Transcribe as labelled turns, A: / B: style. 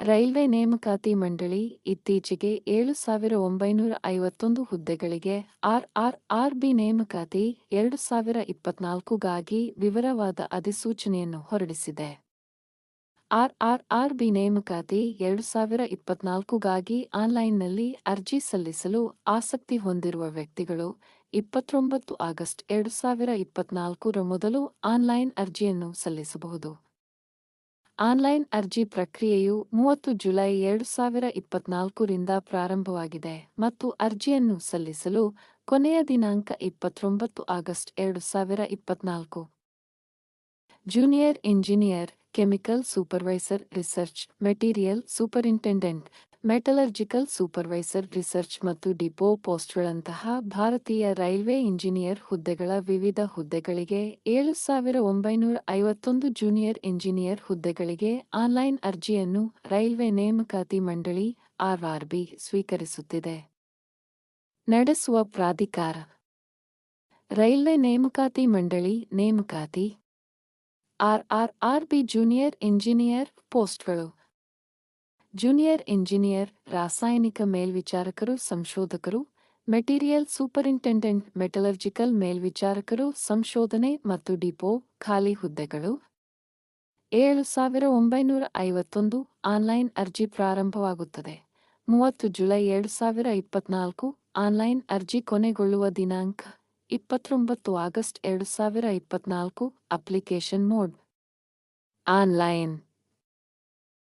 A: Railway ನೇಮಕಾತಿ ಮಂಡಳಿ ಇತ್ತೀಚೆಗೆ 7,951 ಹುದ್ದೆಗಳಿಗೆ ಆರ್‌ಬಿ ನೇಮಕಾತಿ 2024ಗಾಗಿ ವಿವರವಾದ ಅಧಿಸೂಚನೆಯನ್ನು ಹೊರಡಿಸಿದೆ. ಆರ್‌ಬಿ ನೇಮಕಾತಿ 2024ಗಾಗಿ ಆನ್ಲೈನ್ನಲ್ಲಿ ಅರ್ಜಿ ಸಲ್ಲಿಸಲು ಆಸಕ್ತಿ ಹೊಂದಿರುವ ವ್ಯಕ್ತಿಗಳು 29 ಆಗಸ್ಟ್ 2024 ಮೊದಲು ಆನ್ಲೈನ್ ಅರ್ಜಿಯನ್ನು ಸಲ್ಲಿಸಬಹುದು. ಆನ್ಲೈನ್ ಅರ್ಜಿ ಪ್ರಕ್ರಿಯೆಯು 30 ಜುಲೈ 2024ರಿಂದ ಪ್ರಾರಂಭವಾಗಿದೆ ಮತ್ತು ಅರ್ಜಿಯನ್ನು ಸಲ್ಲಿಸಲು ಕೊನೆಯ ದಿನಾಂಕ 29 August 2024. Junior engineer, chemical supervisor research, material superintendent, metallurgical supervisor research ಮತ್ತು ಡಿಪೋ ಪೋಸ್ಟ್ಗಳಂತಹ ಭಾರತೀಯ ರೈಲ್ವೆ ಇಂಜಿನಿಯರ್ ಹುದ್ದೆಗಳ ವಿವಿಧ ಹುದ್ದೆಗಳಿಗೆ 7,951 ಜೂನಿಯರ್ ಇಂಜಿನಿಯರ್ ಹುದ್ದೆಗಳಿಗೆ ಆನ್ಲೈನ್ ಅರ್ಜಿಯನ್ನು ರೈಲ್ವೆ ನೇಮಕಾತಿ ಮಂಡಳಿ ಆರ್‌ಬಿ ಸ್ವೀಕರಿಸುತ್ತಿದೆ. ನಡೆಸುವ ಪ್ರಾಧಿಕಾರ ರೈಲ್ವೆ ನೇಮಕಾತಿ ಮಂಡಳಿ ನೇಮಕಾತಿ ಆರ್‌ಬಿ ಜೂನಿಯರ್ ಇಂಜಿನಿಯರ್ ಪೋಸ್ಟ್ಗಳು ಜೂನಿಯರ್ ಇಂಜಿನಿಯರ್ ರಾಸಾಯನಿಕ ಮೇಲ್ವಿಚಾರಕರು ಸಂಶೋಧಕರು, ಮೆಟೀರಿಯಲ್ ಸೂಪರಿಂಟೆಂಡೆಂಟ್ ಮೆಟಲರ್ಜಿಕಲ್ ಮೇಲ್ವಿಚಾರಕರು ಸಂಶೋಧನೆ ಮತ್ತು ಡಿಪೋ ಖಾಲಿ ಹುದ್ದೆಗಳು 7,951 ಆನ್ಲೈನ್ ಅರ್ಜಿ ಪ್ರಾರಂಭವಾಗುತ್ತದೆ. 30 ಜುಲೈ 2024 ಆನ್ಲೈನ್ ಅರ್ಜಿ ಕೊನೆಗೊಳ್ಳುವ ದಿನಾಂಕ 29 ಆಗಸ್ಟ್ 2024 ಅಪ್ಲಿಕೇಶನ್ ಮೋಡ್ ಆನ್ಲೈನ್